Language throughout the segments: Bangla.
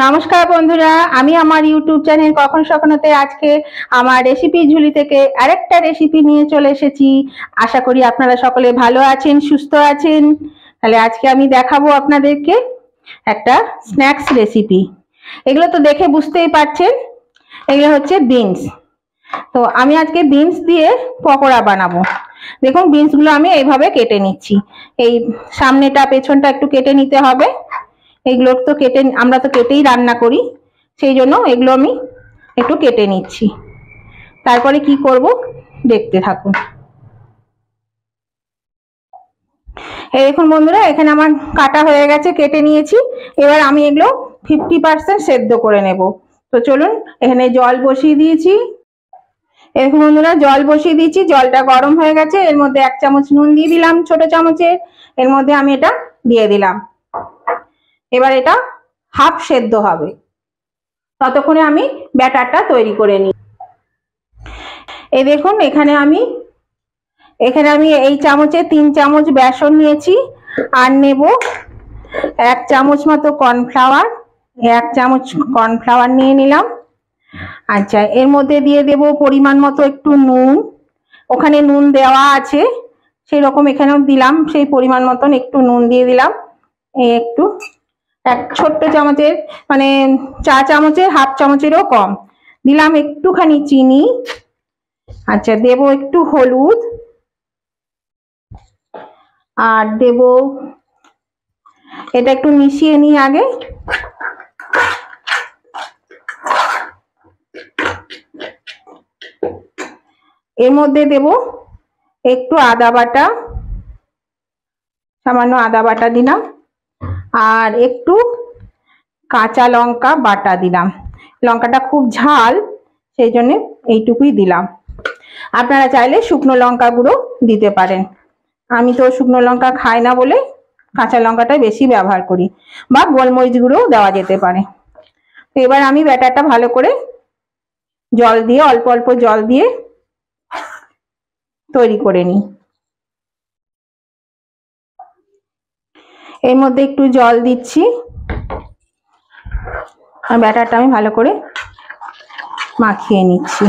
নমস্কার বন্ধুরা, আমি আমার ইউটিউব চ্যানেল কখন সখনতে আজকে আমার রেসিপি ঝুলি থেকে আরেকটা রেসিপি নিয়ে চলে এসেছি। আশা করি আপনারা সকলে ভালো আছেন, সুস্থ আছেন। তাহলে আজকে আমি দেখাবো আপনাদেরকে একটা স্ন্যাক্স রেসিপি। এগুলো তো দেখে বুঝতেই পারছেন, এগুলো হচ্ছে বিনস। তো আমি আজকে বিনস দিয়ে পকোড়া বানাবো। দেখুন, বিনসগুলো আমি এইভাবে কেটে নিচ্ছি। এই সামনেটা পেছনটা একটু কেটে নিতে হবে। এগুলো তো আমরা তো কেটেই রান্না করি, সেই জন্য এগুলো আমি একটু কেটে নিচ্ছি। তারপরে কি করব দেখতে থাকুন। এই দেখুন বন্ধুরা, এখানে আমার কাটা হয়ে গেছে, কেটে নিয়েছি। এবার আমি এগুলো 50% সেদ্ধ করে নেব। তো চলুন, এখানে জল বসিয়ে দিয়েছি। এরকম বন্ধুরা, জল বসিয়ে দিয়েছি, জলটা গরম হয়ে গেছে। এর মধ্যে 1 চামচ নুন দিয়ে দিলাম, ছোট চামচের। এর মধ্যে আমি এটা দিয়ে দিলাম। এবার এটা হাফ সেদ্ধ হবে, ততক্ষণে আমি ব্যাটারটা তৈরি করে নিই। এই দেখুন, এখানে আমি এই চামচে 3 চামচ বেসন নিয়েছি, আর নেব 1 চামচ মতো কর্নফ্লাওয়ার। 1 চামচ কর্নফ্লাওয়ার নিয়ে নিলাম। আচ্ছা, এর মধ্যে দিয়ে দেব পরিমাণ মতো একটু নুন। ওখানে নুন দেওয়া আছে, সেই রকম এখানেও দিলাম, সেই পরিমাণ মতন একটু নুন দিয়ে দিলাম। একটু এক ছোট্ট চামচের, মানে চা চামচের হাফ চামচেরও কম দিলাম একটুখানি চিনি। আচ্ছা, দেব একটু হলুদ, আর দেব, এটা একটু মিশিয়ে নিই আগে। এর মধ্যে দেব একটু আদা বাটা, সামান্য আদা বাটা দিলাম, আর একটু কাঁচা লঙ্কা বাটা দিলাম। লঙ্কাটা খুব ঝাল, সেই জন্য এইটুকুই দিলাম। আপনারা চাইলে শুকনো লঙ্কা গুঁড়ো দিতে পারেন। আমি তো শুকনো লঙ্কা খাই না বলে কাঁচা লঙ্কাটাই বেশি ব্যবহার করি, বা গোলমরিচ গুঁড়োও দেওয়া যেতে পারে। তো এবার আমি ব্যাটারটা ভালো করে জল দিয়ে, অল্প অল্প জল দিয়ে তৈরি করে নিই। এর মধ্যে একটু জল দিচ্ছি, আর ব্যাটারটা আমি ভালো করে মাখিয়ে নিচ্ছি।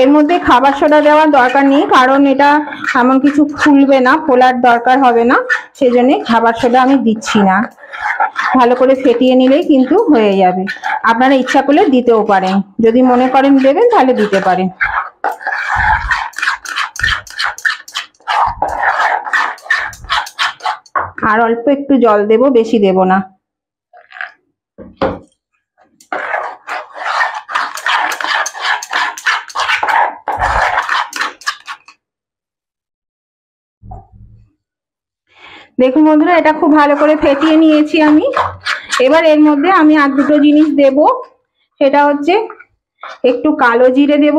এর মধ্যে খাবার সোডা দেওয়ার দরকার নেই, কারণ এটা এমন কিছু ফুলবে না, ফোলার দরকার হবে না, সেই জন্য খাবার সোডা আমি দিচ্ছি না। ভালো করে ফেটিয়ে নিলেই কিন্তু হয়ে যাবে। আপনারা ইচ্ছা করলে দিতেও পারেন, যদি মনে করেন দেবেন তাহলে দিতে পারেন। আর অল্প একটু জল দেব, বেশি দেব না। দেখুন বন্ধুরা, এটা খুব ভালো করে ফেটিয়ে নিয়েছি আমি। এবার এর মধ্যে আমি আর দুটো জিনিস দেব, সেটা হচ্ছে একটু কালো জিরে দেব,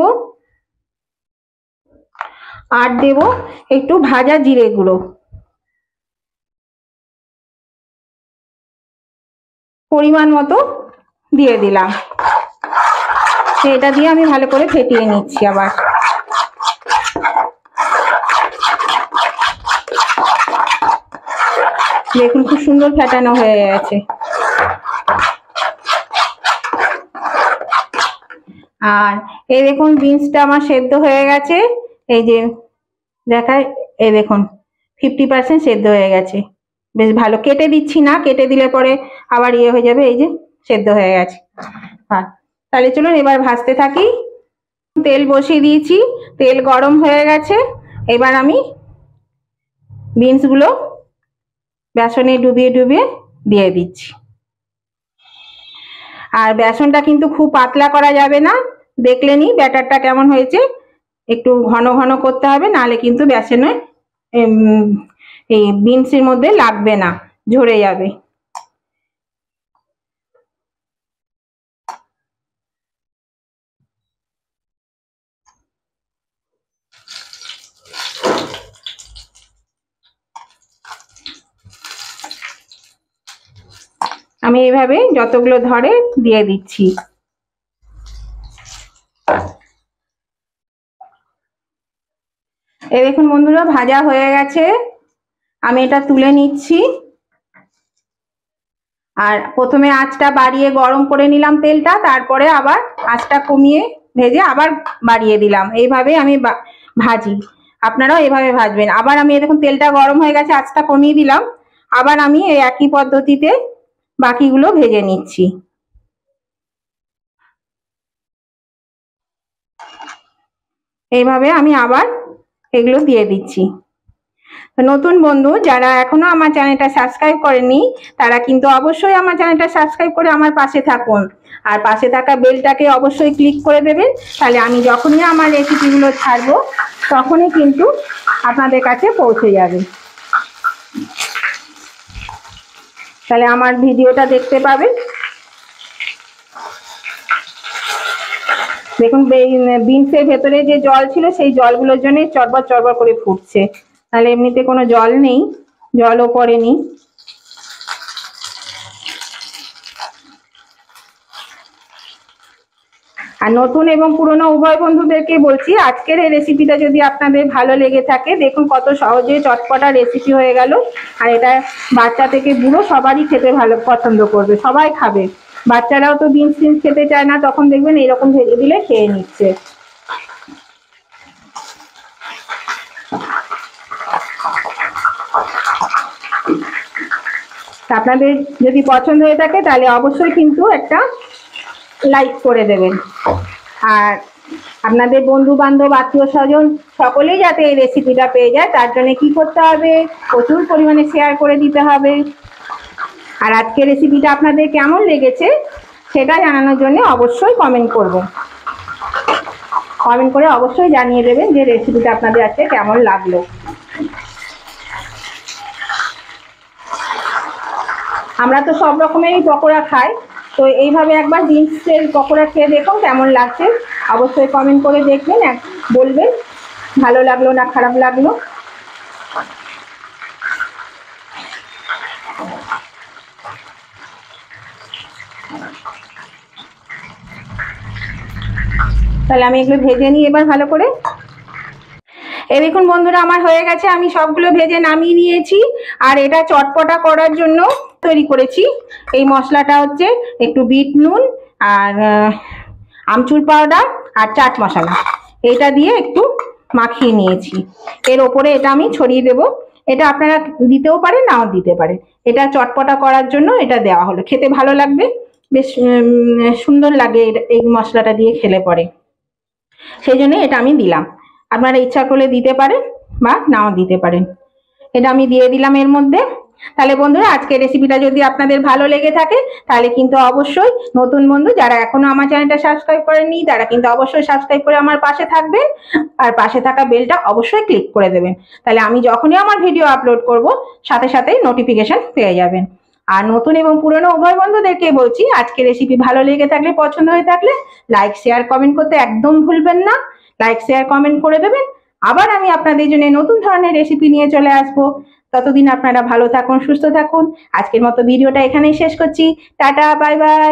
আর দেব একটু ভাজা জিরে গুঁড়ো, পরিমাণ মতো দিয়ে দিলাম। এটা দিয়ে আমি ভালো করে ফেটিয়ে নিচ্ছি। আবার দেখুন, খুব সুন্দর ফেটানো হয়ে গেছে। আর এই দেখুন, বিনসটা আমার সেদ্ধ হয়ে গেছে। এই যে দেখায়, এই দেখুন 50% সেদ্ধ হয়ে গেছে। বেশ ভালো, কেটে দিচ্ছি না, কেটে দিলে পরে আবার ইয়ে হয়ে যাবে। এই যে সেদ্ধ হয়ে গেছে। হ্যাঁ, তাহলে চলুন এবার ভাজতে থাকি। তেল বসিয়ে দিয়েছি, তেল গরম হয়ে গেছে। এবার আমি বিনসগুলো বেসনে ডুবিয়ে ডুবিয়ে দিয়ে দিচ্ছি। আর বেসনটা কিন্তু খুব পাতলা করা যাবে না, দেখলেনই ব্যাটারটা কেমন হয়েছে। একটু ঘন ঘন করতে হবে, নাহলে কিন্তু বেসনে এই বিনসের মধ্যে লাগবে না, ঝরে যাবে। আমি এইভাবে যতগুলো ধরে দিয়ে দিচ্ছি। এই দেখুন বন্ধুরা ভাজা হয়ে গেছে, আমি এটা তুলে নিচ্ছি। আর প্রথমে আঁচটা বাড়িয়ে গরম করে নিলাম তেলটা, তারপরে আবার আঁচটা কমিয়ে ভেজে আবার বাড়িয়ে দিলাম। এইভাবে আমি ভাজি, আপনারাও এভাবে ভাজবেন। আবার আমি দেখুন তেলটা গরম হয়ে গেছে, আঁচটা কমিয়ে দিলাম, আবার আমি এই একই পদ্ধতিতে বাকিগুলো ভেজে নিচ্ছি। এইভাবে আমি আবার এগুলো দিয়ে দিচ্ছি। নতুন বন্ধু যারা এখনো আমার চ্যানেলটা সাবস্ক্রাইব করেনি তারা কিন্তু অবশ্যই আমার চ্যানেলটা সাবস্ক্রাইব করে আমার পাশে থাকুন, আর পাশে থাকা বেলটাকে অবশ্যই ক্লিক করে দেবেন, তাহলে আমি যখনই আমার রেসিপিগুলো ছাড়বো তখনই কিন্তু আপনাদের কাছে পৌঁছে যাবে, তাহলে আমার ভিডিওটা দেখতে পাবেন। দেখুন বিনসের ভেতরে যে জল ছিল সেই জলগুলোর জন্য চরবর চরবর করে ফুটছে, তাহলে এমনিতে কোনো জল নেই, জলও পড়েনি। আর নতুন এবং পুরনো উভয় বন্ধুদেরকে বলছি, আজকের এই রেসিপিটা যদি আপনাদের ভালো লেগে থাকে, দেখুন কত সহজে চটপটা রেসিপি হয়ে গেল। আর এটা বাচ্চা থেকে বুড়ো সবারই খেতে ভালো পছন্দ করবে, সবাই খাবে। বাচ্চারাও তো বিনস টিনস খেতে চায় না, তখন দেখবেন এইরকম ভেজে দিলে খেয়ে নিচ্ছে। আপনাদের যদি পছন্দ হয়ে থাকে তাহলে অবশ্যই কিন্তু একটা লাইক করে দেবেন, আর আপনাদের বন্ধু বান্ধব আত্মীয় স্বজন সকলেই যাতে এই রেসিপিটা পেয়ে যায় তার জন্য কি করতে হবে, প্রচুর পরিমাণে শেয়ার করে দিতে হবে। আর আজকের রেসিপিটা আপনাদের কেমন লেগেছে সেটা জানানোর জন্য অবশ্যই কমেন্ট করবেন, কমেন্ট করে অবশ্যই জানিয়ে দেবেন যে রেসিপিটা আপনাদের আজকে কেমন লাগলো। আমরা তো সব রকমেরই পকোড়া খাই, তো এইভাবে একবার বিনসের পকোড়া খেয়ে দেখুন কেমন লাগছে, অবশ্যই কমেন্ট করে দেখবেন, বলবেন ভালো লাগলো না খারাপ লাগলো। তাহলে আমি এগুলো ভেজে নিই এবার ভালো করে। এই দেখুন বন্ধুরা আমার হয়ে গেছে, আমি সবগুলো ভেজে নামিয়ে নিয়েছি। আর এটা চটপটা করার জন্য তৈরি করেছি। এই মশলাটা হচ্ছে একটু বিট নুন আর আমচুর পাউডার আর চাট মশলা, এটা দিয়ে একটু মাখিয়ে নিয়েছি। এর ওপরে এটা আমি ছড়িয়ে দেব, এটা আপনারা দিতেও পারেন নাও দিতে পারেন। এটা চটপটা করার জন্য এটা দেওয়া হলো, খেতে ভালো লাগবে, বেশ সুন্দর লাগে এই মশলাটা দিয়ে খেলে পরে, সেই জন্য এটা আমি দিলাম। আপনারা ইচ্ছা করলে দিতে পারেন বা নাও দিতে পারেন। এটা আমি দিয়ে দিলাম এর মধ্যে। তাহলে বন্ধুরা আজকের রেসিপিটা যদি আপনাদের ভালো লেগে থাকে তাহলে কিন্তু অবশ্যই নতুন বন্ধু যারা এখনো আমার চ্যানেলটা সাবস্ক্রাইব করেননি তারা কিন্তু অবশ্যই সাবস্ক্রাইব করে আমার পাশে থাকবেন, আর পাশে থাকা বেলটা অবশ্যই ক্লিক করে দেবেন, তাহলে আমি যখনই আমার ভিডিও আপলোড করব সাথে সাথেই নোটিফিকেশন পেয়ে যাবেন। আর নতুন এবং পুরনো উভয় বন্ধুদেরকে বলছি, আজকের রেসিপি ভালো লেগে থাকলে, পছন্দ হয়ে থাকলে লাইক শেয়ার কমেন্ট করতে একদম ভুলবেন না, লাইক শেয়ার কমেন্ট করে দেবেন। আবার আমি আপনাদের জন্য নতুন ধরনের রেসিপি নিয়ে চলে আসবো। ততদিন আপনারা ভালো থাকুন, সুস্থ থাকুন। আজকের মতো ভিডিওটা এখানেই শেষ করছি। Tata, bye bye.